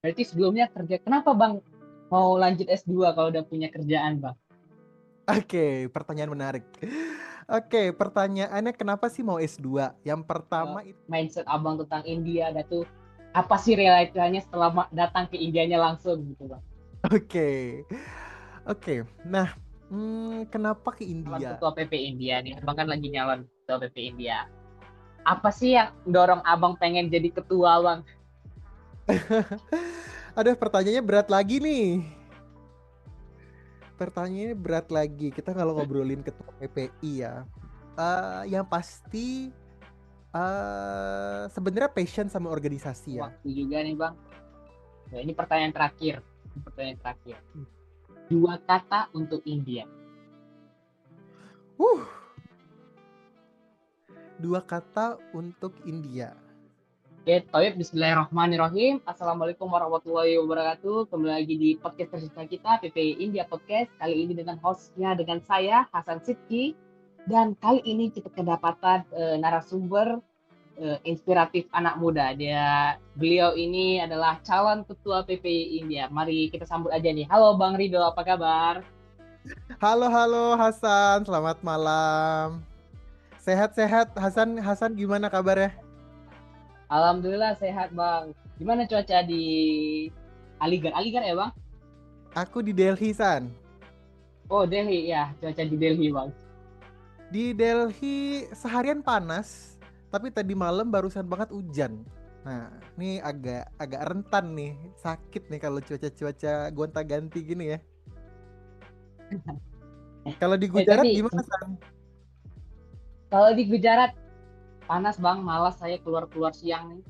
Berarti sebelumnya kerja. Kenapa Bang mau lanjut S2 kalau udah punya kerjaan Bang? Oke, pertanyaan menarik. Oke, pertanyaannya kenapa sih mau S2? Yang Eh, pertama itu Mindset Abang tentang India dan tuh apa sih realitanya setelah datang ke Indianya langsung gitu Bang? oke. Oke. Nah, kenapa ke Calon India? ketua PP India nih. Abang kan lagi nyalon ketua PP India. Apa sih yang dorong Abang pengen jadi ketua Bang? Aduh, pertanyaannya berat lagi nih. Pertanyaannya berat lagi. Kita kalau ngobrolin ketua PPI ya. Yang pasti sebenarnya passion sama organisasi ya. Waktu juga nih Bang. Nah, ini pertanyaan terakhir. Ini pertanyaan terakhir. Dua kata untuk India. Uh, Dua kata untuk India. Oke, Toib, Bismillahirrahmanirrahim. Assalamualaikum warahmatullahi wabarakatuh. Kembali lagi di podcast tercinta kita, PPI India Podcast. Kali ini dengan hostnya, dengan saya, Hasan Sidki. Dan kali ini kita kedapatan narasumber inspiratif anak muda. Beliau ini adalah calon ketua PPI India. Mari kita sambut aja nih. Halo Bang Rido, apa kabar? Halo, halo Hasan, selamat malam. Sehat-sehat Hasan, Hasan gimana kabarnya? Alhamdulillah sehat Bang. Gimana cuaca di Aligar? Aligar ya Bang? Aku di Delhi, San. Oh Delhi ya, cuaca di Delhi Bang. Di Delhi seharian panas, tapi tadi malam barusan banget hujan. Nah, ini agak agak rentan nih, sakit nih kalau cuaca-cuaca gonta-ganti gini ya. Kalau di Gujarat Tapi gimana, San? kalau di Gujarat panas Bang, malas saya keluar-keluar siang nih.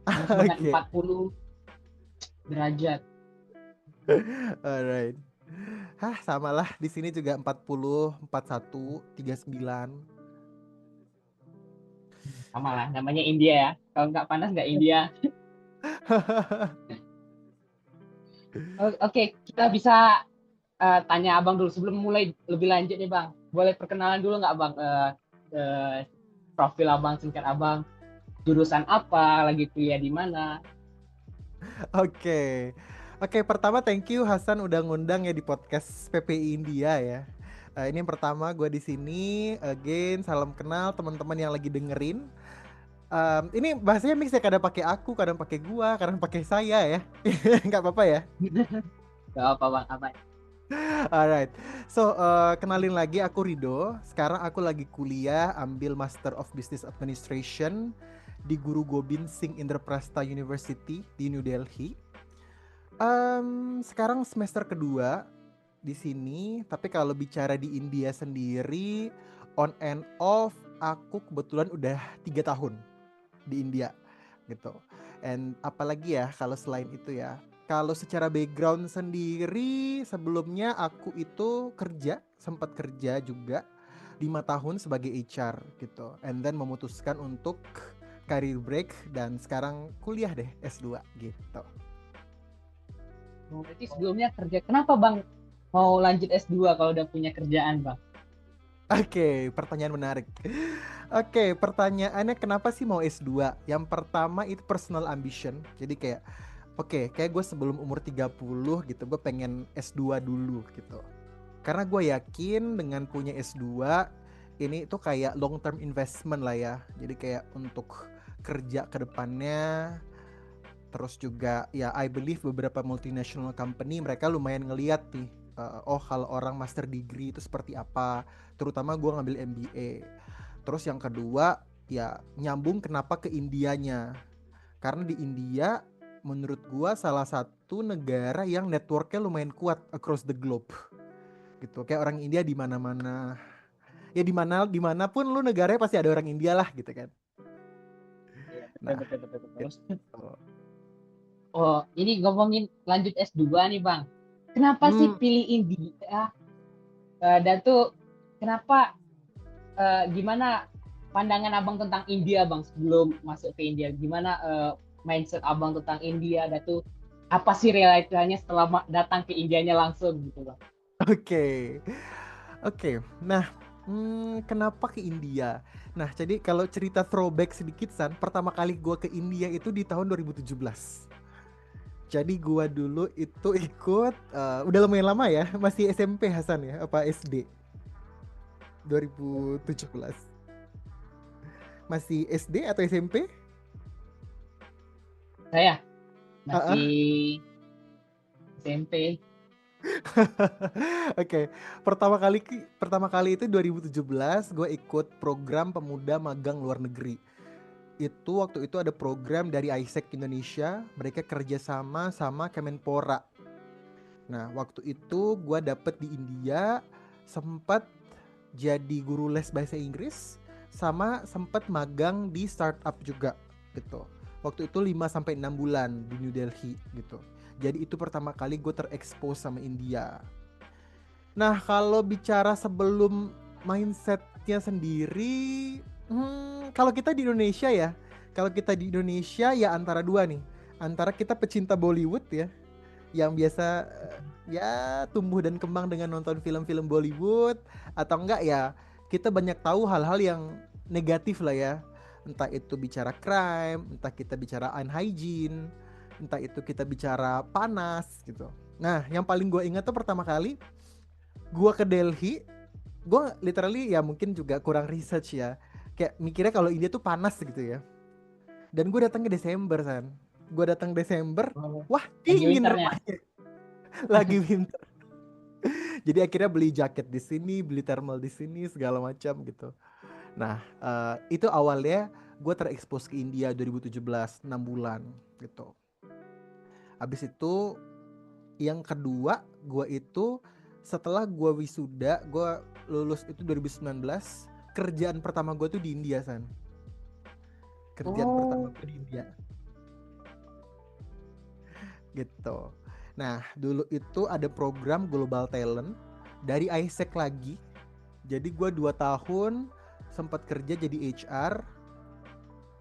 Panas banget Oke, 40 derajat. alright. Hah, samalah di sini juga 40, 41, 39. Sama lah, namanya India ya. Kalau nggak panas nggak India. Oke, kita bisa tanya Abang dulu sebelum mulai lebih lanjut nih Bang. Boleh perkenalan dulu nggak Bang? Eh, Profil Abang, singkat Abang, jurusan apa, lagi kuliah di mana? Oke. Oke, pertama thank you Hasan udah ngundang ya di podcast PPI India ya. Ini yang pertama gue di sini. Again, salam kenal teman-teman yang lagi dengerin. Ini bahasanya mix ya, kadang pakai aku, kadang pakai gua, kadang pakai saya ya. Nggak apa-apa ya. Gak apa Bang, apa? Alright. So, kenalin lagi aku Rido. Sekarang aku lagi kuliah ambil Master of Business Administration di Guru Gobind Singh Indraprastha University di New Delhi. Sekarang semester kedua di sini, tapi kalau bicara di India sendiri, on and off, aku kebetulan udah 3 tahun di India gitu. And apalagi ya kalau selain itu ya, kalau secara background sendiri, sebelumnya aku itu sempat kerja juga 5 tahun sebagai HR gitu. And then memutuskan untuk career break dan sekarang kuliah deh S2 gitu. Berarti sebelumnya kerja. Kenapa Bang mau lanjut S2 kalau udah punya kerjaan Bang? Oke, pertanyaan menarik. Oke, pertanyaannya kenapa sih mau S2? Yang pertama itu personal ambition. Jadi kayak oke, kayak gue sebelum umur 30 gitu, gue pengen S2 dulu gitu. Karena gue yakin dengan punya S2 ini tuh kayak long term investment lah ya. Jadi kayak untuk kerja ke depannya. Terus juga ya I believe beberapa multinational company mereka lumayan ngeliat nih, oh kalau orang master degree itu seperti apa. Terutama gue ngambil MBA. Terus yang kedua ya nyambung kenapa ke Indianya. Karena di India menurut gue salah satu negara yang networknya lumayan kuat across the globe gitu. Kayak orang India di mana-mana. Ya dimanapun lu negaranya pasti ada orang India lah gitu kan. Iya, betul, Nah, betul, betul, betul. itu. Oh, ini ngomongin lanjut S2 nih Bang. Kenapa sih Hmm, pilih India? Dan tuh kenapa, gimana pandangan Abang tentang India Bang sebelum masuk ke India? Gimana mindset Abang tentang India? Dan tuh apa sih realitanya setelah datang ke Indianya langsung gitu Bang? oke. Oke. Nah, kenapa ke India? Nah, jadi kalau cerita throwback sedikit San, pertama kali gue ke India itu di tahun 2017. Jadi gua dulu itu ikut udah lumayan lama ya, masih SMP Hasan ya, apa SD 2017. Masih SD atau SMP? Saya Ah, masih ah. SMP. Oke, pertama kali itu 2017 gue ikut program pemuda magang luar negeri. Itu waktu itu ada program dari ISEC Indonesia, mereka kerjasama sama Kemenpora. Nah, waktu itu gue dapet di India, sempat jadi guru les bahasa Inggris, sama sempat magang di startup juga gitu. Waktu itu 5 sampai 6 bulan di New Delhi gitu. Jadi itu pertama kali gue terekspos sama India. Nah, kalau bicara sebelum mindsetnya sendiri, kalau kita di Indonesia ya, kalau kita di Indonesia ya antara dua nih, antara kita pecinta Bollywood ya, yang biasa ya tumbuh dan kembang dengan nonton film-film Bollywood, atau enggak ya kita banyak tahu hal-hal yang negatif lah ya, entah itu bicara crime, entah kita bicara unhygiene, entah itu kita bicara panas gitu. Nah, yang paling gue ingat tuh pertama kali gue ke Delhi, gue literally ya mungkin juga kurang research ya, kayak mikirnya kalau India tuh panas gitu ya, dan gue datang ke Desember San, gue datang Desember, Oh, wah lagi dingin winternya. rupanya, lagi winter. Jadi akhirnya beli jaket di sini, beli thermal di sini, segala macam gitu. Nah, itu awalnya gue terekspos ke India 2017, 6 bulan gitu. Habis itu yang kedua, gue itu setelah gue wisuda, gue lulus itu 2019, kerjaan pertama gue tuh di India, San. Kerjaan pertama Oh, gue di India gitu. Nah, dulu itu ada program Global Talent dari ISEC lagi. Jadi gue 2 tahun sempat kerja jadi HR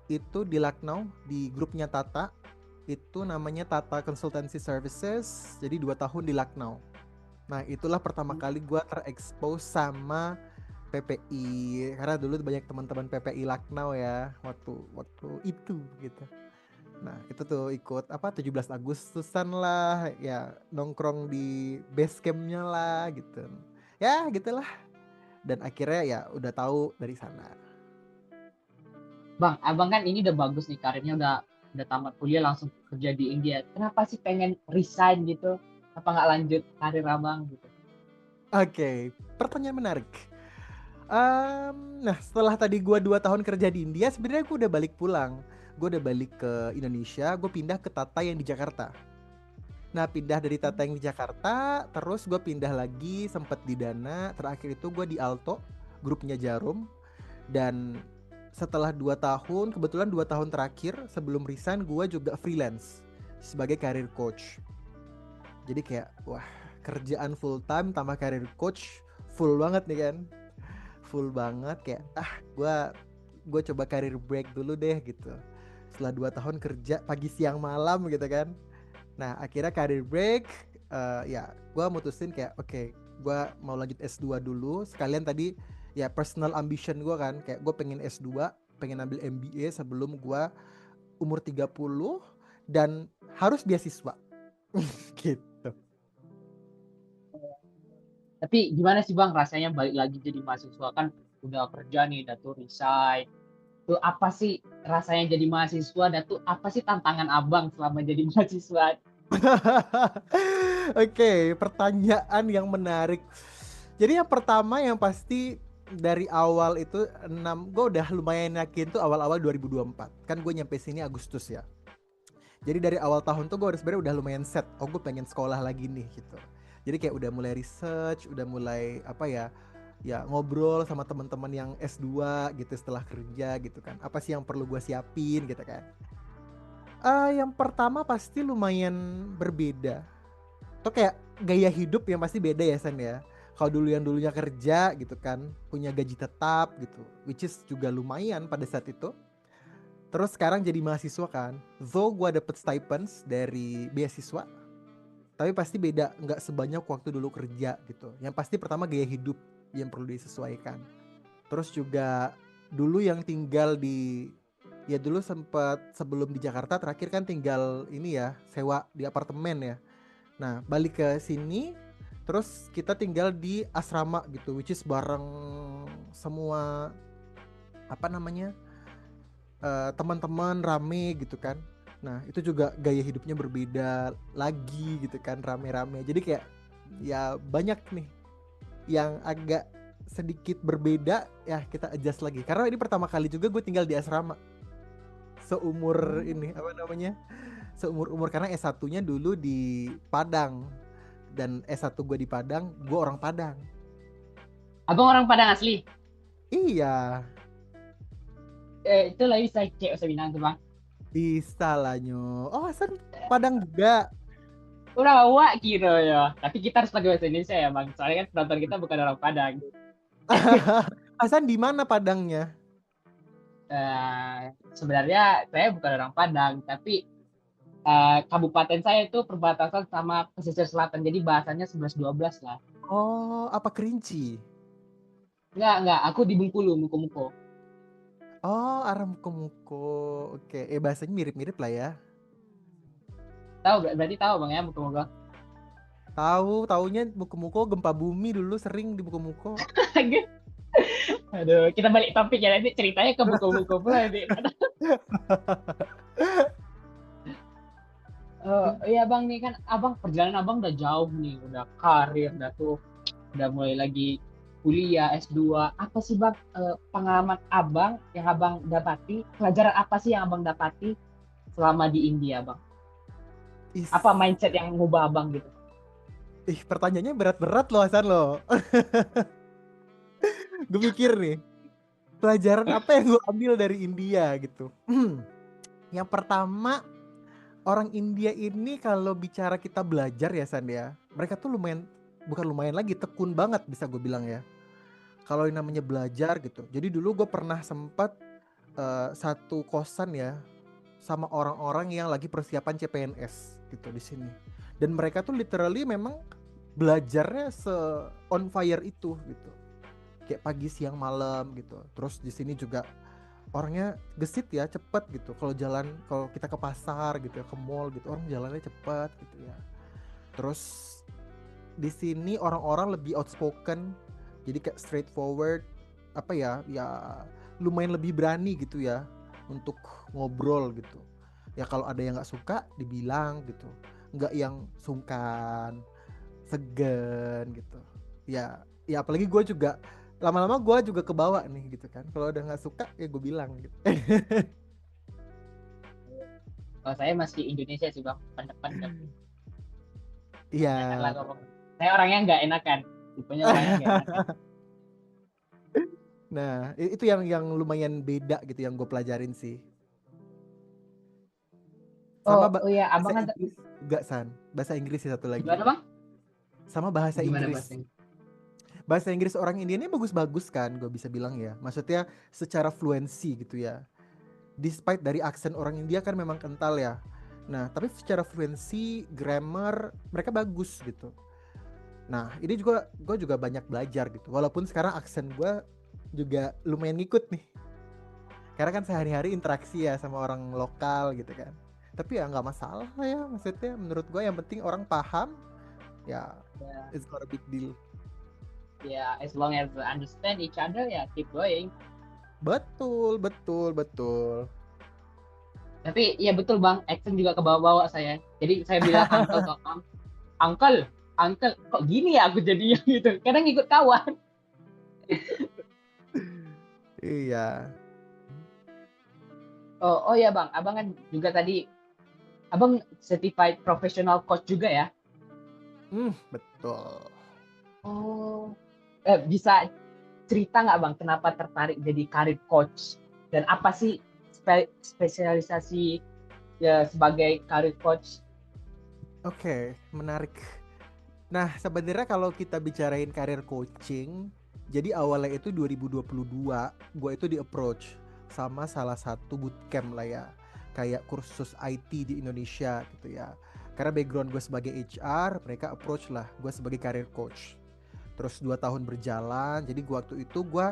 itu di Lucknow di grupnya Tata. Itu namanya Tata Consultancy Services. Jadi 2 tahun di Lucknow. Nah, itulah pertama kali gue terekspos sama PPI, karena dulu banyak teman-teman PPI Lucknow ya waktu waktu itu gitu. Nah, itu tuh ikut apa 17 Agustusan lah, ya nongkrong di base campnya lah gitu. Ya, gitulah. Dan akhirnya ya udah tahu dari sana. Bang, abang kan ini udah bagus nih karirnya, udah tamat kuliah langsung kerja di India. Kenapa sih pengen resign gitu? Apa nggak lanjut karir abang gitu? Oke, pertanyaan menarik. Nah setelah tadi gue 2 tahun kerja di India, sebenarnya gue udah balik pulang. Gue udah balik ke Indonesia, gue pindah ke Tata yang di Jakarta. Nah pindah dari Tata yang di Jakarta, terus gue pindah lagi sempet di Dana, terakhir itu gue di Alto, grupnya Jarum. Dan setelah 2 tahun, kebetulan 2 tahun terakhir sebelum resign gue juga freelance sebagai career coach. Jadi kayak wah, kerjaan full time tambah career coach full banget nih kan. Full banget kayak gue coba career break dulu deh gitu. Setelah 2 tahun kerja pagi siang malam gitu kan. Nah akhirnya career break, ya gue mutusin kayak oke, gue mau lanjut S2 dulu. Sekalian tadi ya personal ambition gue kan, kayak gue pengen S2, pengen ambil MBA sebelum gue umur 30 dan harus beasiswa gitu. Tapi gimana sih bang rasanya balik lagi jadi mahasiswa, kan udah kerja nih, udah tuh resign. Tuh apa sih rasanya jadi mahasiswa, dan tuh apa sih tantangan abang selama jadi mahasiswa? Oke, pertanyaan yang menarik. Jadi yang pertama yang pasti dari awal itu 6, gue udah lumayan yakin tuh awal-awal 2024. Kan gue nyampe sini Agustus ya. Jadi dari awal tahun tuh gue sebenarnya udah lumayan set. Oh, gue pengen sekolah lagi nih gitu. Jadi kayak udah mulai research, udah mulai apa ya? Ya ngobrol sama teman-teman yang S2 gitu setelah kerja gitu kan. Apa sih yang perlu gue siapin gitu kan. Yang pertama pasti lumayan berbeda. Tuh kayak gaya hidup yang pasti beda ya San ya. Kalau dulu yang dulunya kerja gitu kan, punya gaji tetap gitu, which is juga lumayan pada saat itu. Terus sekarang jadi mahasiswa kan, though gue dapet stipends dari beasiswa, tapi pasti beda, nggak sebanyak waktu dulu kerja gitu. Yang pasti pertama gaya hidup yang perlu disesuaikan. Terus juga dulu yang tinggal di Ya dulu sempat sebelum di Jakarta terakhir kan tinggal ini ya, sewa di apartemen ya. Nah, balik ke sini terus kita tinggal di asrama gitu, which is bareng semua apa namanya? Teman-teman rame gitu kan. Nah, itu juga gaya hidupnya berbeda lagi gitu kan, rame-rame. Jadi kayak ya banyak nih yang agak sedikit berbeda ya, kita adjust lagi. Karena ini pertama kali juga gue tinggal di asrama. Seumur ini apa namanya? Seumur-umur karena S1-nya dulu di Padang dan S1 gue di Padang, gue orang Padang. Abang orang Padang asli. Iya, Itu lah bisa cek usah bilang tuh bang. bisa lah nyo. Oh, Hasan Padang juga. Udah awak kira ya. Tapi kita harus pakai bahasa Indonesia ya bang. Soalnya kan penonton kita bukan orang Padang. Hasan di mana Padangnya? Sebenarnya saya bukan orang Padang, tapi kabupaten saya itu perbatasan sama pesisir selatan. Jadi bahasanya 11-12 lah. Oh, apa Kerinci? Enggak. Aku di Bengkulu, Muko-Muko. Oh, arah Muko-Muko. Oke, bahasanya mirip-mirip lah ya. Berarti tahu bang ya Muko-Muko. Taunya Muko-Muko gempa bumi dulu sering di Muko-Muko. Aduh, kita balik topik ya nanti ceritanya ke Muko-Muko pula nanti. Iya bang nih kan abang perjalanan abang udah jauh nih, udah karir, udah mulai lagi kuliah S2. Apa sih bang pengalaman abang yang abang dapati, pelajaran apa sih yang abang dapati selama di India bang? Is, Apa mindset yang ngubah abang gitu? pertanyaannya berat-berat loh Hasan loh. Gue mikir nih, pelajaran apa yang gue ambil dari India gitu. Yang pertama, orang India ini kalau bicara kita belajar ya San ya, mereka tuh bukan lumayan lagi, tekun banget bisa gue bilang ya. Kalau yang namanya belajar gitu. Jadi dulu gue pernah sempat satu kosan ya sama orang-orang yang lagi persiapan CPNS gitu di sini. Dan mereka tuh literally memang belajarnya on fire itu gitu. Kayak pagi siang malam gitu. Terus di sini juga orangnya gesit ya, cepet gitu. Kalau kita ke pasar gitu ya, ke mall gitu, orang jalannya cepet gitu ya. Terus di sini orang-orang lebih outspoken, jadi kayak straightforward, apa ya lumayan lebih berani gitu ya untuk ngobrol gitu. Ya kalau ada yang nggak suka dibilang gitu, nggak yang sungkan, segan gitu. Ya apalagi gue juga lama-lama gue juga kebawa nih gitu kan. Kalau udah nggak suka ya gue bilang gitu. Kalau saya masih Indonesia sih bang, pendek-pendek. Iya. Janganlah ngomong. Saya orangnya nggak enakan, tipenya orangnya nggak enakan. Nah, itu yang lumayan beda gitu yang gue pelajarin sih. Sama Oh iya, bahasa abang ada Inggris juga San. Bahasa Inggris sih satu lagi. gimana bang? Sama bahasa Gimana Inggris. bahasanya? Bahasa Inggris orang India ini bagus-bagus kan, gue bisa bilang ya. Maksudnya secara fluensi gitu ya. Despite dari aksen orang India kan memang kental ya. Nah, tapi secara fluensi, grammar mereka bagus gitu. Nah, ini juga gue juga banyak belajar gitu. Walaupun sekarang aksen gue juga lumayan ngikut nih. Karena kan sehari-hari interaksi ya sama orang lokal gitu kan. Tapi ya nggak masalah ya, maksudnya menurut gue yang penting orang paham ya, Ya, it's not a big deal. ya, as long as understand each other ya keep going. Betul. Tapi ya betul bang, accent juga ke bawah-bawah saya. Jadi saya bilang uncle ke uncle, uncle, kok gini ya aku jadinya gitu. Kadang ikut kawan. Iya. Oh ya bang, abang kan juga tadi, abang certified professional coach juga ya? Betul. Oh, bisa cerita nggak bang, kenapa tertarik jadi karir coach? Dan apa sih spesialisasi ya sebagai karir coach? Oke, menarik. Nah, sebenarnya kalau kita bicarain karir coaching, jadi awalnya itu 2022, gue itu di approach sama salah satu bootcamp lah ya, kayak kursus IT di Indonesia gitu ya. Karena background gue sebagai HR, mereka approach lah gue sebagai karir coach. Terus 2 tahun berjalan, jadi waktu itu gue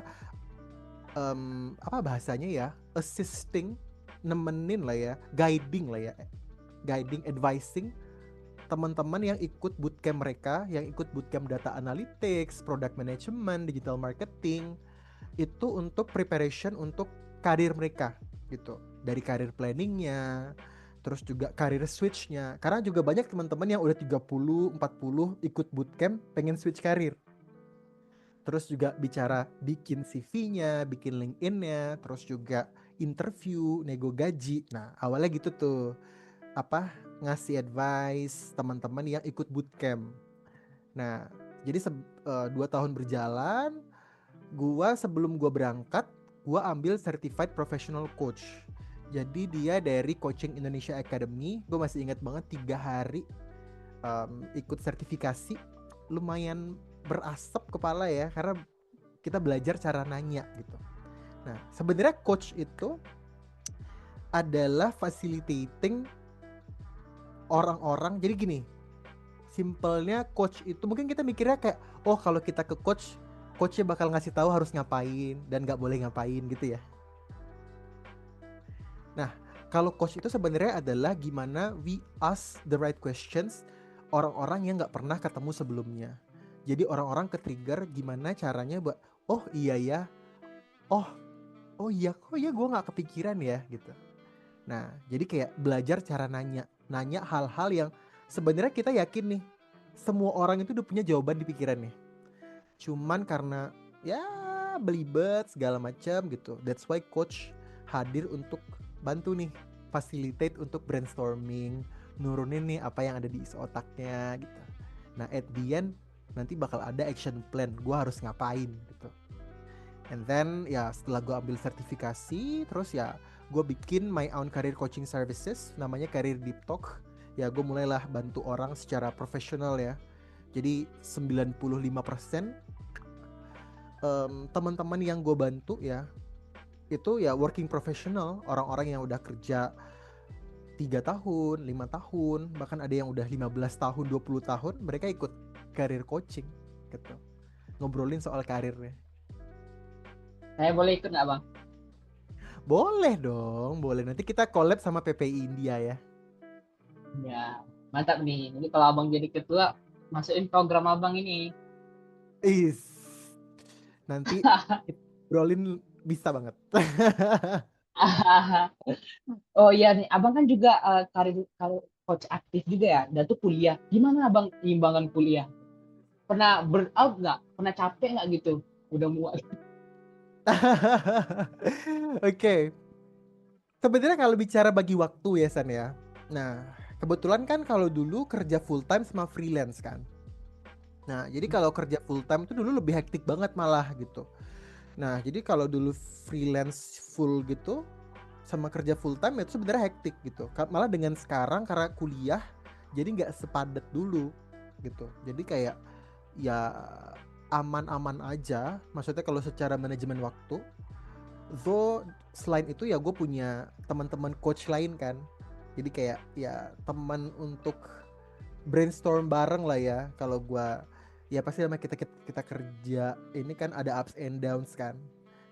apa bahasanya ya, assisting nemenin lah ya, guiding lah ya, guiding, advising teman-teman yang ikut bootcamp mereka, yang ikut bootcamp data analytics, product management, digital marketing, itu untuk preparation untuk karir mereka gitu. Dari karir planningnya, terus juga karir switchnya. Karena juga banyak teman-teman yang udah 30, 40 ikut bootcamp pengen switch karir. Terus juga bicara bikin CV-nya, bikin LinkedIn-nya, terus juga interview, nego gaji. Nah, awalnya gitu tuh. Ngasih advice teman-teman yang ikut bootcamp. Nah, jadi 2 tahun berjalan, sebelum gua berangkat, gua ambil certified professional coach. Jadi dia dari Coaching Indonesia Academy. Gue masih ingat banget 3 hari ikut sertifikasi. Lumayan berasap kepala ya, karena kita belajar cara nanya gitu. Nah, sebenarnya coach itu adalah facilitating orang-orang. Jadi gini, simpelnya coach itu mungkin kita mikirnya kayak, oh kalau kita ke coachnya bakal ngasih tahu harus ngapain dan nggak boleh ngapain gitu ya. Nah, kalau coach itu sebenarnya adalah gimana we ask the right questions orang-orang yang nggak pernah ketemu sebelumnya. Jadi orang-orang ke-trigger gimana caranya buat, oh iya ya, oh iya, kok ya gue nggak kepikiran ya gitu. Nah, jadi kayak belajar cara nanya hal-hal yang sebenarnya kita yakin nih, semua orang itu udah punya jawaban di pikirannya. Cuman karena ya belibet segala macam gitu. That's why coach hadir untuk bantu nih, facilitate untuk brainstorming, nurunin nih apa yang ada di isi otaknya gitu. Nah, at the end nanti bakal ada action plan, gue harus ngapain gitu. And then ya setelah gue ambil sertifikasi, terus ya gue bikin my own career coaching services, namanya Career Deep Talk. Ya gue mulailah bantu orang secara profesional ya. Jadi 95% teman-teman yang gue bantu ya, itu ya working professional, orang-orang yang udah kerja 3 tahun, 5 tahun, bahkan ada yang udah 15 tahun, 20 tahun, mereka ikut career coaching gitu. Ngobrolin soal karirnya. Saya boleh ikut nggak, Bang? Boleh dong, boleh. Nanti kita collab sama PPI India ya. Ya, mantap nih. Ini kalau Abang jadi ketua, masukin program Abang ini. Is. Nanti ngobrolin bisa banget. Oh iya nih, Abang kan juga karir coach aktif juga ya. Dan tuh kuliah. Gimana Abang imbangan kuliah? Pernah burnout nggak? Pernah capek nggak gitu? Udah muak. Oke. Sebenarnya kalau bicara bagi waktu ya San ya. Nah, kebetulan kan kalau dulu kerja full time sama freelance kan. Nah, jadi kalau kerja full time itu dulu lebih hektik banget malah gitu. Nah, jadi kalau dulu freelance full gitu sama kerja full time itu sebenarnya hektik gitu. Malah dengan sekarang karena kuliah jadi nggak sepadat dulu gitu. Jadi kayak ya aman-aman aja. Maksudnya kalau secara manajemen waktu. Though selain itu ya gue punya teman-teman coach lain kan. Jadi kayak ya teman untuk brainstorm bareng lah ya. Kalau gue ya pasti sama kita kerja ini kan ada ups and downs kan.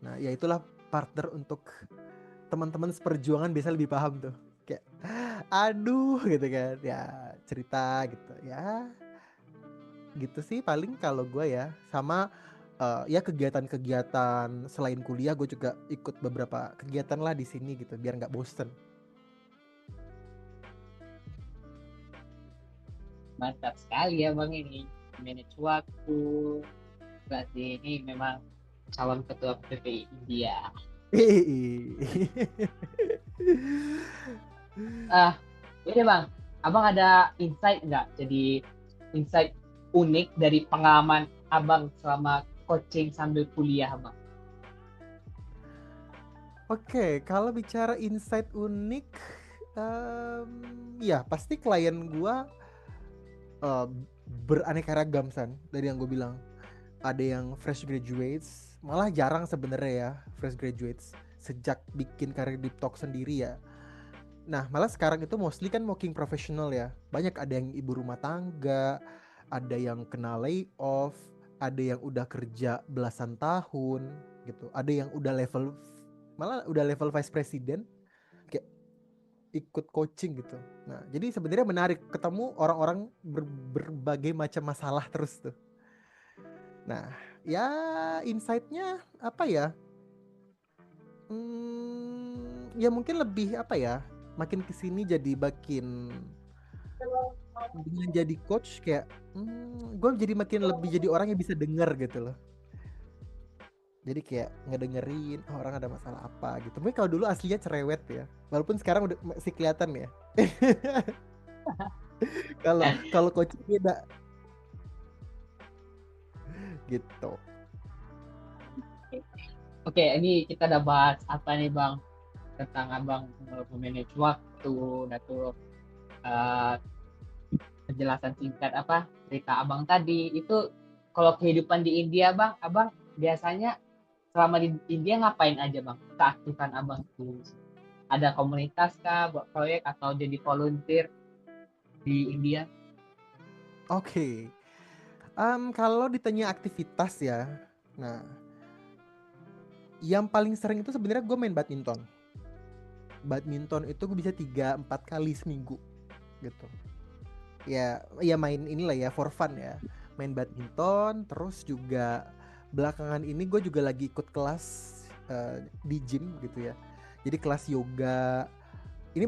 Nah ya itulah partner untuk teman-teman seperjuangan biasa lebih paham tuh. Kayak aduh gitu kan. Ya cerita gitu ya. Gitu sih paling kalau gue ya. Sama ya kegiatan-kegiatan selain kuliah gue juga ikut beberapa kegiatan lah di sini gitu biar nggak bosen. Mantap sekali ya Bang ini. Manage waktu. Berarti ini memang calon ketua PPI India. Ah, ini Bang, Abang ada insight nggak? Jadi insight unik dari pengalaman Abang selama coaching sambil kuliah, Bang. Oke, kalau bicara insight unik, ya pasti klien gue uh, beraneka ragam San. Dari yang gue bilang ada yang fresh graduates, malah jarang sebenarnya ya fresh graduates sejak bikin karir Deep Talk sendiri ya. Nah malah sekarang itu mostly kan working professional ya. Banyak ada yang ibu rumah tangga, ada yang kena layoff, ada yang udah kerja belasan tahun gitu, ada yang udah level vice president. Kayak ikut coaching gitu. Nah, jadi sebenarnya menarik ketemu orang-orang berbagai macam masalah terus tuh. Nah, ya insight-nya apa ya? Ya mungkin lebih apa ya? Makin kesini jadi makin dengan jadi coach kayak gue jadi makin lebih jadi orang yang bisa denger gitu loh. Jadi kayak ngedengerin orang ada masalah apa gitu. Mungkin kalau dulu aslinya cerewet ya. Walaupun sekarang udah masih kelihatan ya. Kalau kalau coach beda gitu. Oke, ini kita udah bahas apa nih Bang tentang Abang memanage waktu, atau penjelasan singkat apa cerita Abang tadi itu. Kalau kehidupan di India Bang, Abang biasanya selama di India ngapain aja Bang? Keaktifan Abang itu ada komunitas kah, buat proyek atau jadi volunteer di India? Oke. Kalau ditanya aktivitas ya, nah yang paling sering itu sebenarnya gue main badminton. Badminton itu gue bisa 3-4 kali seminggu gitu. Ya main inilah ya for fun ya. Main badminton, terus juga belakangan ini gue juga lagi ikut kelas di gym gitu ya. Jadi kelas yoga. Ini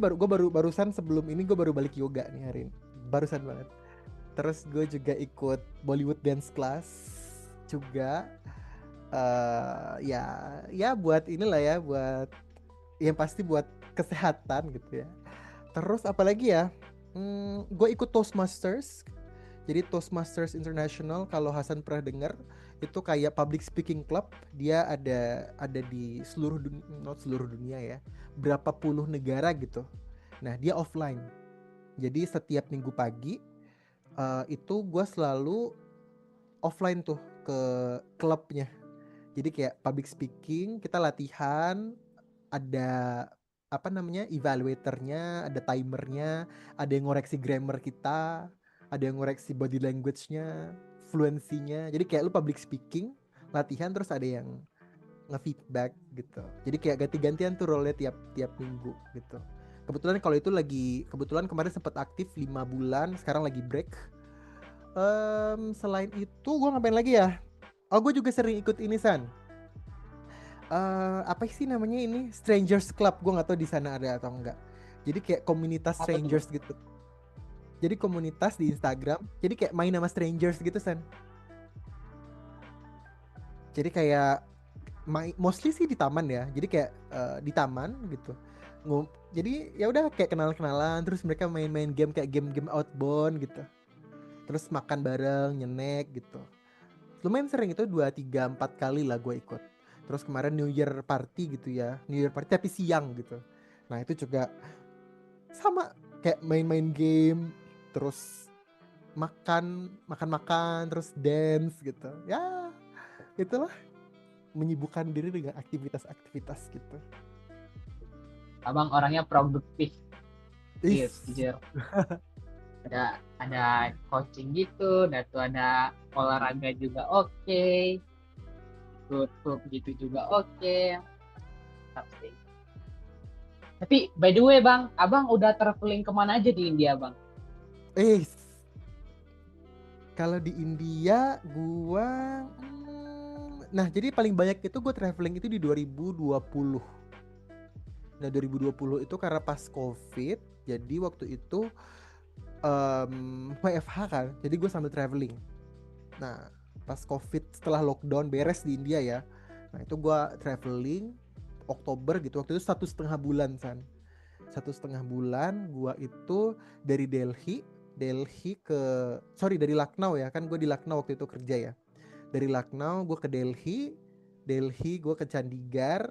barusan sebelum ini gue baru balik yoga nih hari ini. Barusan banget. Terus gue juga ikut Bollywood dance class juga. Ya buat inilah ya, buat yang pasti buat kesehatan gitu ya. Terus apalagi ya, gue ikut Toastmasters. Jadi Toastmasters International, kalau Hasan pernah dengar, itu kayak public speaking club. Dia ada di seluruh dunia, not seluruh dunia ya, berapa puluh negara gitu. Nah dia offline. Jadi setiap minggu pagi itu gue selalu offline tuh ke klubnya. Jadi kayak public speaking, kita latihan, ada apa namanya evaluatornya, ada timernya, ada yang ngoreksi grammar kita, ada yang ngoreksi body language-nya, fluensinya. Jadi kayak lu public speaking, latihan, terus ada yang nge-feedback gitu. Jadi kayak ganti-gantian tuh role-nya tiap minggu gitu. Kebetulan kalau itu kebetulan kemarin sempat aktif 5 bulan, sekarang lagi break. Selain itu gue ngapain lagi ya? Oh, gue juga sering ikut ini San. Apa sih namanya ini? Strangers Club. Gue nggak tahu di sana ada atau enggak. Jadi kayak komunitas Apa tuh strangers gitu. Jadi komunitas di Instagram. Jadi kayak main sama strangers gitu San. Jadi kayak mostly sih di taman ya. Jadi kayak di taman gitu. Jadi ya udah kayak kenalan-kenalan. Terus mereka main-main game kayak game-game Outbound gitu. Terus makan bareng, nyenek gitu. Lumayan sering itu 2, 3, 4 kali lah gue ikut. Terus kemarin New Year party gitu ya. New Year party tapi siang gitu. Nah itu juga sama kayak main-main game. Terus makan, terus dance gitu. Ya itulah, menyibukkan diri dengan aktivitas-aktivitas gitu. Abang orangnya produktif, Ih, yes, jujur. Ada coaching gitu, dan tuh ada olahraga juga oke, ikut klub gitu juga oke. Tapi by the way Bang, Abang udah traveling kemana aja di India Bang? Kalau di India gua nah jadi paling banyak itu gue traveling itu di 2020. Nah 2020 itu karena pas COVID, jadi waktu itu WFH kan, jadi gue sambil traveling. Nah pas COVID setelah lockdown beres di India ya, nah itu gue traveling Oktober gitu. Waktu itu 1,5 bulan San. 1,5 bulan gue itu dari dari Lucknow ya, kan gue di Lucknow waktu itu kerja ya. Dari Lucknow gue ke Delhi gue ke Chandigarh.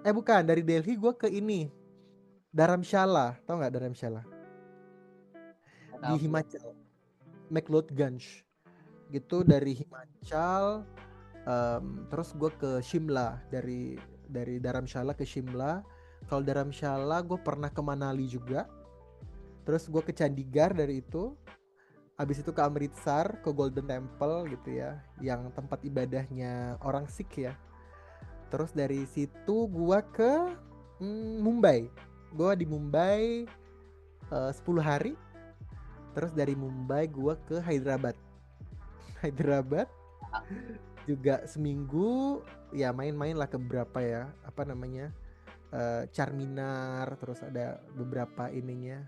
Bukan, dari Delhi gue ke ini, Dharamshala. Tahu nggak Dharamshala? Di Himachal, McLeodganj gitu. Dari Himachal terus gue ke Shimla. Dari Dharamshala ke Shimla. Kalau Dharamshala gue pernah ke Manali juga. Terus gue ke Chandigarh dari itu. Habis itu ke Amritsar, ke Golden Temple gitu ya, yang tempat ibadahnya orang Sikh ya. Terus dari situ gua ke Mumbai. Gue di Mumbai 10 hari. Terus dari Mumbai gue ke Hyderabad. Hyderabad juga seminggu, ya main-main lah ke berapa ya, apa namanya, Charminar, terus ada beberapa ininya.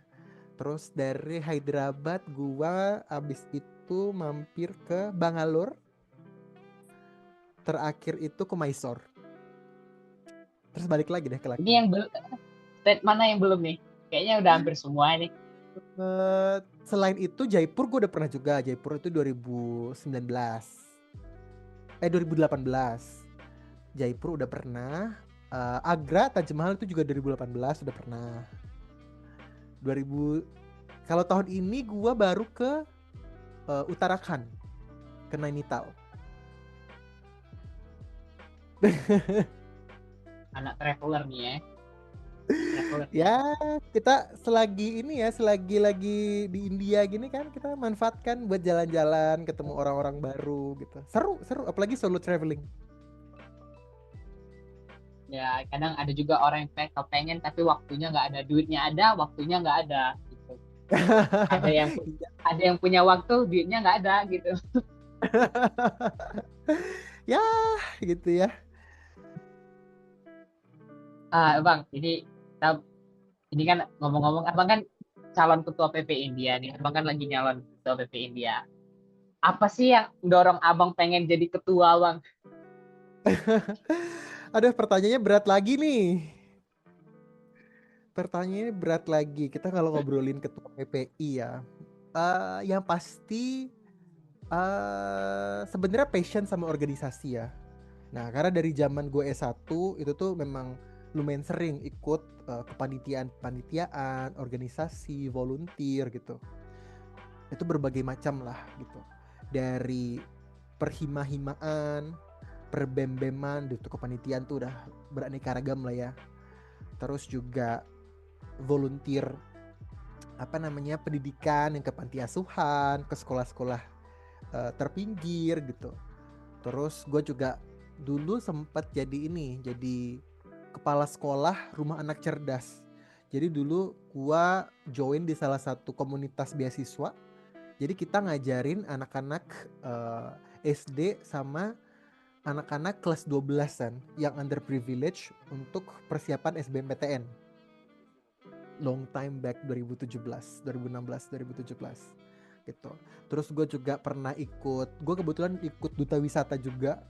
Terus dari Hyderabad gua abis itu mampir ke Bangalore, terakhir itu ke Mysore, terus balik lagi deh ke Ini Lucknow. yang state mana yang belum nih? Kayaknya udah hampir semua nih. Selain itu Jaipur gue udah pernah juga. Jaipur itu 2018. Jaipur udah pernah. Agra, Taj Mahal itu juga 2018 udah pernah. 2000 kalau tahun ini gue baru ke Uttarakhand, ke Nainital. Anak traveler nih ya. Traveler. Ya, kita selagi ini ya, selagi lagi di India gini kan, kita manfaatkan buat jalan-jalan, ketemu orang-orang baru gitu. Seru, seru, apalagi solo traveling. Ya kadang ada juga orang yang pengen tapi waktunya nggak ada, duitnya ada, waktunya nggak ada gitu. Ada yang ada yang punya waktu, duitnya nggak ada gitu. Ya, gitu ya. Bang, ini kan ngomong-ngomong, abang kan calon ketua PP India nih, abang kan lagi nyalon ketua PP India. Apa sih yang dorong abang pengen jadi ketua, bang? Aduh, pertanyaannya berat lagi nih. Pertanyaannya berat lagi. Kita kalau ngobrolin ketua PPI ya, yang pasti sebenarnya passion sama organisasi ya. Nah, karena dari zaman gue S1 itu tuh memang lumayan sering ikut kepanitiaan, organisasi, volunteer gitu. Itu berbagai macam lah gitu. Dari perhima-himaan, perbem-beman, itu kepanitiaan tuh udah beraneka ragam lah ya. Terus juga volunteer apa namanya, pendidikan yang ke panti asuhan, ke sekolah-sekolah terpinggir gitu. Terus gue juga dulu sempat jadi kepala sekolah rumah anak cerdas. Jadi dulu gue join di salah satu komunitas beasiswa. Jadi kita ngajarin anak-anak SD sama anak-anak kelas 12-an yang underprivileged untuk persiapan SBMPTN. Long time back, 2017, 2016, 2017 gitu. Terus gue juga pernah gue kebetulan ikut duta wisata juga.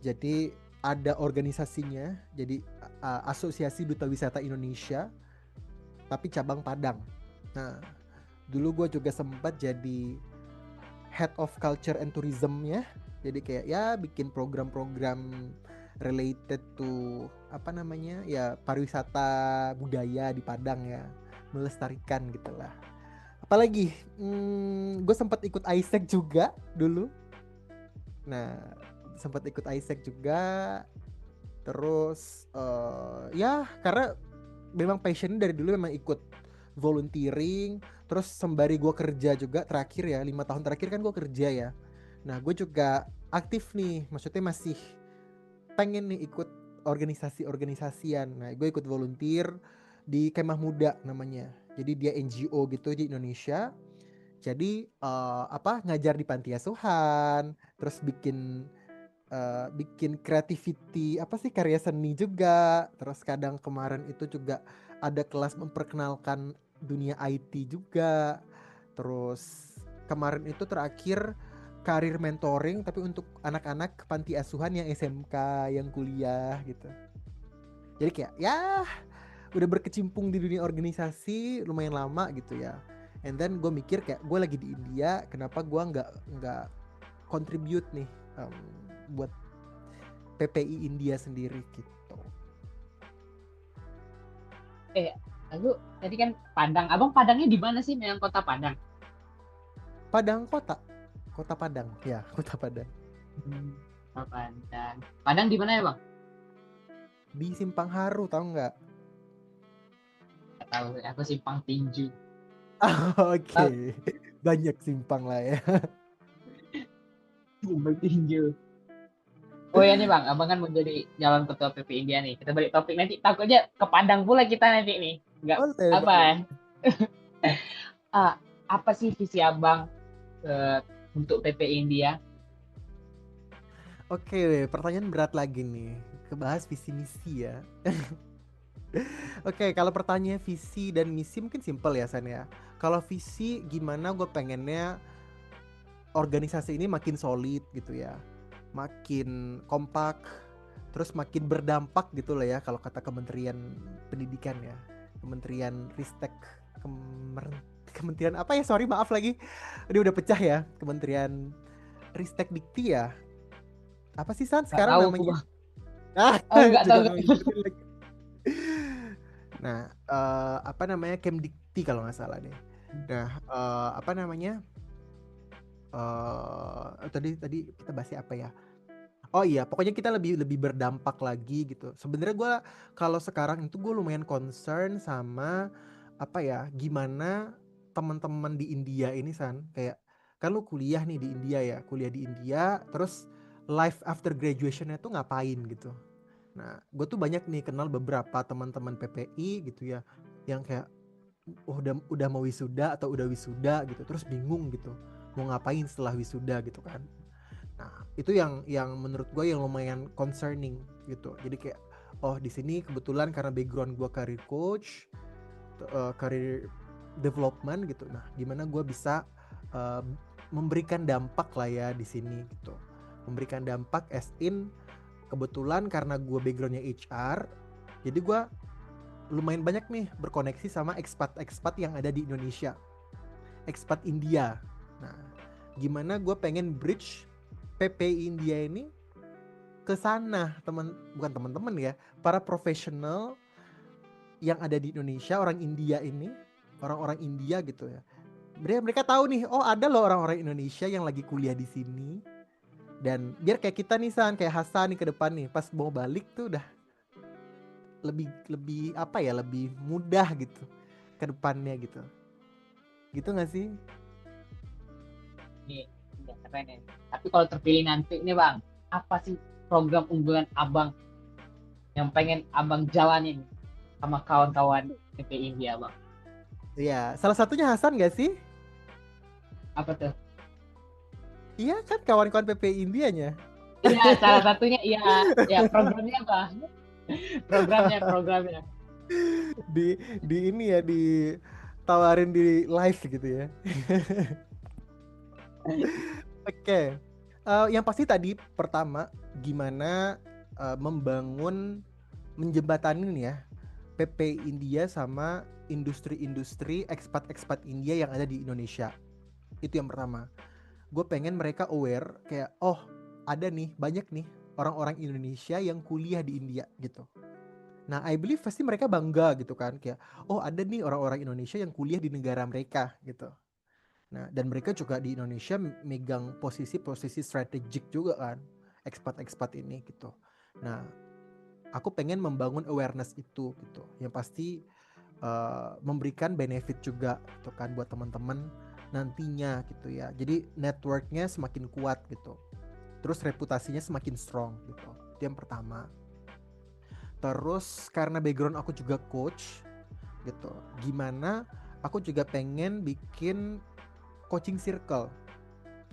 Jadi ada organisasinya, jadi Asosiasi Duta Wisata Indonesia, tapi cabang Padang. Nah, dulu gue juga sempat jadi Head of Culture and Tourism-nya. Jadi kayak ya bikin program-program related to apa namanya ya, pariwisata budaya di Padang ya, melestarikan gitulah. Apalagi gue sempat ikut ISEC juga dulu. Nah, sempat ikut ISEC juga. Terus ya karena memang passion dari dulu memang ikut volunteering. Terus sembari gue kerja juga terakhir ya, 5 tahun terakhir kan gue kerja ya. Nah gue juga aktif nih, maksudnya masih pengen nih ikut organisasi-organisasian. Nah gue ikut volunteer di Kemah Muda namanya. Jadi dia NGO gitu di Indonesia. Jadi ngajar di panti asuhan, terus bikin creativity, apa sih, karya seni juga. Terus kadang kemarin itu juga ada kelas memperkenalkan dunia IT juga. Terus kemarin itu terakhir karir mentoring tapi untuk anak-anak panti asuhan yang SMK, yang kuliah gitu. Jadi kayak ya udah berkecimpung di dunia organisasi lumayan lama gitu ya. And then gue mikir kayak gue lagi di India, kenapa gue nggak contribute nih buat PPI India sendiri gitu. Lalu tadi kan Padang, abang Padangnya di mana sih? Memang kota Padang? Padang kota Padang ya, kota Padang. Padang. Padang di mana ya bang? Di Simpang Haru, tahu nggak? Nggak tahu, aku Simpang Tinju. Oke. Banyak simpang lah ya. Simpang Tinju. Oh ya nih Bang, Abang kan mau jadi calon ketua PP India nih. Kita balik topik nanti. Takutnya ke Padang pula kita nanti nih. Enggak Boleh, apa. boleh. Ah, apa sih visi Abang untuk PP India? Oke, pertanyaan berat lagi nih. Kebahas visi misi ya. Oke, kalau pertanyaan visi dan misi mungkin simpel ya San ya. Kalau visi gimana gue pengennya organisasi ini makin solid gitu ya. Makin kompak, terus makin berdampak gitu lah ya kalau kata Kementerian Pendidikan ya. Kementerian Ristek Kementerian apa ya? Sorry, maaf lagi. Ini udah pecah ya. Kementerian Ristek Dikti ya. Apa sih San Nggak sekarang tahu aku namanya? Bang. Ah, Oh, nggak tahu. juga nggak ngikutin lagi. Nah, apa namanya Kemdikti kalau nggak salah nih. Nah, apa namanya? Tadi tadi kita bahasnya apa ya? Oh iya, pokoknya kita lebih lebih berdampak lagi gitu. Sebenarnya gue kalau sekarang itu gue lumayan concern sama apa ya, gimana teman-teman di India ini San, kayak kan lu kuliah nih di India ya, kuliah di India, terus life after graduationnya tuh ngapain gitu. Nah, gue tuh banyak nih kenal beberapa teman-teman PPI gitu ya, yang kayak udah mau wisuda atau udah wisuda gitu, terus bingung gitu mau ngapain setelah wisuda gitu kan. Nah, itu yang menurut gue yang lumayan concerning gitu. Jadi kayak oh di sini kebetulan karena background gue career coach, career development gitu. Nah, gimana gue bisa uh, memberikan dampak lah ya di sini gitu. Memberikan dampak as in kebetulan karena gue backgroundnya HR, jadi gue lumayan banyak nih berkoneksi sama expat yang ada di Indonesia, expat India. Nah, gimana gue pengen bridge PPI India ini ke sana, bukan teman-teman ya, para profesional yang ada di Indonesia, orang India ini, orang-orang India gitu ya. Mereka tahu nih, oh ada loh orang-orang Indonesia yang lagi kuliah di sini. Dan biar kayak kita nih San, kayak Hasan nih ke depan nih, pas mau balik tuh udah lebih lebih apa ya, lebih mudah gitu ke depannya gitu. Gitu gak sih? Nih, udah keren ya. Tapi kalau terpilih nanti nih Bang, apa sih program unggulan Abang yang pengen Abang jalanin sama kawan-kawan PP India Bang? Iya, salah satunya Hasan gak sih? Apa tuh? Iya kan kawan-kawan PPI Indianya. Iya, salah satunya iya, ya programnya apa? Programnya. Di ini ya, ditawarin di live gitu ya. Oke. Yang pasti tadi pertama gimana membangun menjembatanin ya PP India sama industri-industri ekspat-ekspat India yang ada di Indonesia. Itu yang pertama. Gue pengen mereka aware kayak oh ada nih banyak nih orang-orang Indonesia yang kuliah di India gitu. Nah, I believe pasti mereka bangga gitu kan kayak oh ada nih orang-orang Indonesia yang kuliah di negara mereka gitu. Nah, dan mereka juga di Indonesia megang posisi-posisi strategik juga kan, ekspat-ekspat ini gitu. Nah, aku pengen membangun awareness itu gitu. Yang pasti memberikan benefit juga gitu kan buat teman-teman nantinya gitu ya. Jadi networknya semakin kuat gitu. Terus reputasinya semakin strong gitu. Itu yang pertama. Terus karena background aku juga coach gitu. Gimana aku juga pengen bikin coaching circle.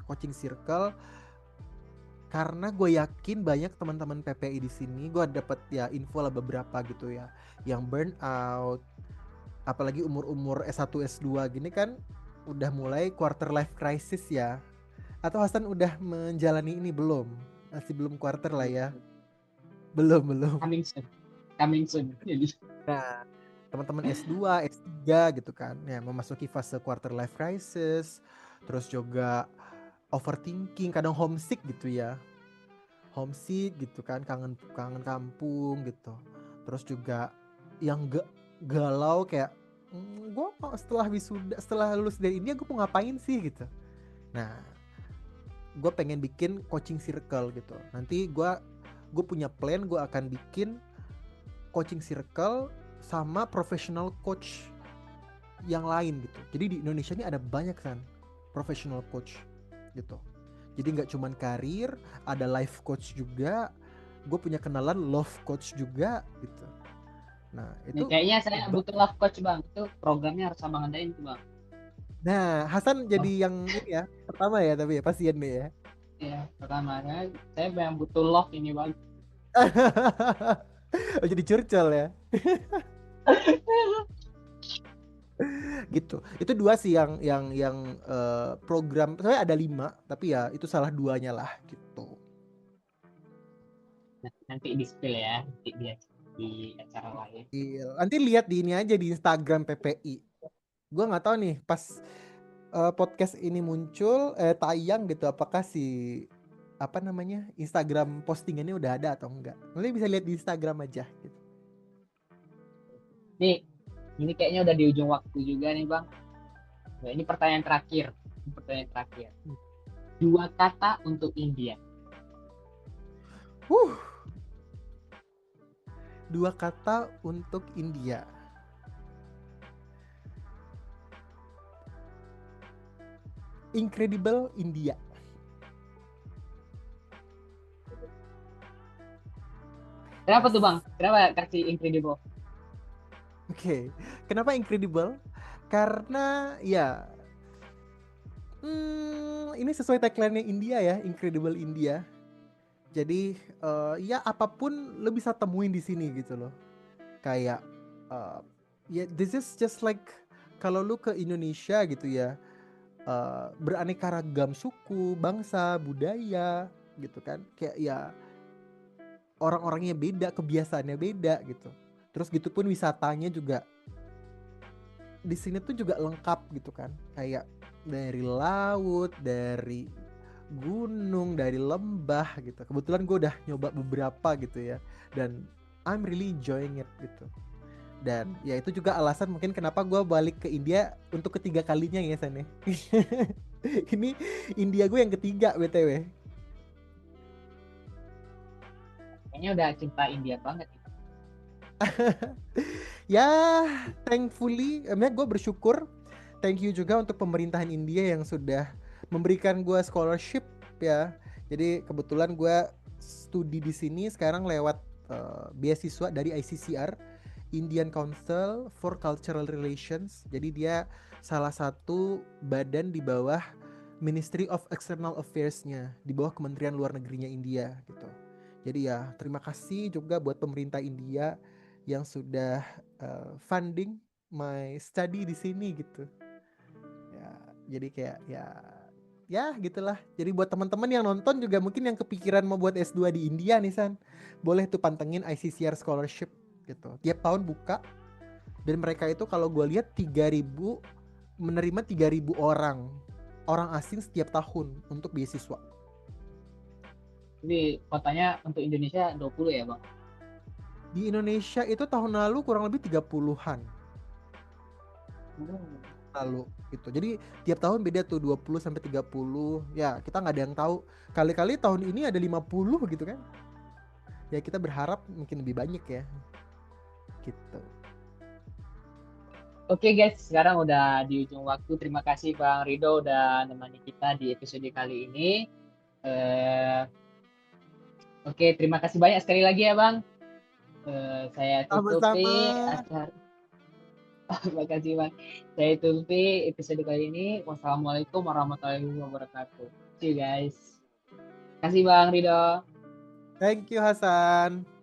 Coaching circle karena gue yakin banyak teman-teman PPI di sini gue dapat ya info lah beberapa gitu ya yang burn out, apalagi umur-umur S1 S2 gini kan udah mulai quarter life crisis ya. Atau Hasan udah menjalani ini belum? Masih belum quarter lah ya. Belum. Coming soon. Coming soon. Jadi, Nah, teman-teman S2, S3 gitu kan, ya memasuki fase quarter life crisis, terus juga overthinking, kadang homesick gitu ya. Homesick gitu kan, kangen kangen kampung gitu. Terus juga yang galau kayak gue setelah lulus dari India gue mau ngapain sih gitu. Nah, gue pengen bikin coaching circle gitu. Nanti gue punya plan, gue akan bikin coaching circle sama professional coach yang lain gitu. Jadi di Indonesia ini ada banyak kan professional coach gitu. Jadi nggak cuman karir, ada life coach juga. Gue punya kenalan love coach juga gitu. Nah Nih, itu kayaknya saya butuh love coach bang. Itu programnya harus abang adain tuh bang. Nah, Hasan Oh, jadi yang ini ya, pertama ya tapi ya pasien nih ya. iya, pertama saya yang butuh love ini bang. Oh, jadi curcol ya. Gitu. Itu dua sih yang program. Saya ada 5, tapi ya itu salah duanya lah gitu. Nah, nanti di spill ya, nanti dia di acara lain. Iya. Nanti lihat di ini aja di Instagram PPI. Gue nggak tahu nih pas podcast ini muncul tayang gitu apakah si apa namanya Instagram postingannya udah ada atau enggak. Nanti bisa lihat di Instagram aja gitu. Nih, ini kayaknya udah di ujung waktu juga nih bang. Nah, ini pertanyaan terakhir. Ini pertanyaan terakhir. 2 kata untuk India. Uh, 2 kata untuk India. Incredible India. Kenapa Yes. tuh bang? Kenapa kasih incredible? Oke. Kenapa incredible? Karena ya ini sesuai tagline-nya India ya, Incredible India. Jadi ya apapun lo bisa temuin di sini gitu loh. Kayak ya this is just like kalau lu ke Indonesia gitu ya, beraneka ragam suku, bangsa, budaya gitu kan. Kayak ya orang-orangnya beda, kebiasaannya beda gitu. Terus gitu pun wisatanya juga di sini tuh juga lengkap gitu kan. Kayak dari laut, dari gunung, dari lembah gitu. Kebetulan gue udah nyoba beberapa gitu ya. Dan I'm really enjoying it gitu. Dan ya itu juga alasan mungkin kenapa gue balik ke India untuk ketiga kalinya ya San ya. Ini India gue yang ketiga BTW. Kayaknya udah cinta India banget. Ya, thankfully, gue bersyukur. Thank you juga untuk pemerintahan India yang sudah memberikan gue scholarship ya. Jadi kebetulan gue studi di sini sekarang lewat beasiswa dari ICCR, Indian Council for Cultural Relations. Jadi dia salah satu badan di bawah Ministry of External Affairs-nya, di bawah Kementerian Luar Negerinya India gitu. Jadi ya terima kasih juga buat pemerintah India yang sudah funding my study di sini gitu. Ya, jadi kayak ya gitulah. Jadi buat teman-teman yang nonton juga mungkin yang kepikiran mau buat S2 di India nih San, boleh tuh pantengin ICCR scholarship gitu. Tiap tahun buka dan mereka itu kalau gue lihat 3.000 menerima 3.000 orang asing setiap tahun untuk beasiswa. Jadi kotanya untuk Indonesia 20 ya bang? Di Indonesia itu tahun lalu kurang lebih 30-an lalu gitu. Jadi tiap tahun beda tuh 20 sampai 30. Ya, kita nggak ada yang tahu. Kali-kali tahun ini ada 50 gitu kan. Ya kita berharap mungkin lebih banyak ya. Gitu. Oke guys, sekarang udah di ujung waktu. Terima kasih Bang Rido udah nemani kita di episode kali ini. Eh, oke, terima kasih banyak sekali lagi ya Bang. Saya Sama-sama. tutupi acara. Terima kasih Bang. Saya tutupi episode kali ini. Wassalamualaikum warahmatullahi wabarakatuh. See you guys. Terima kasih Bang Rido. Thank you Hasan.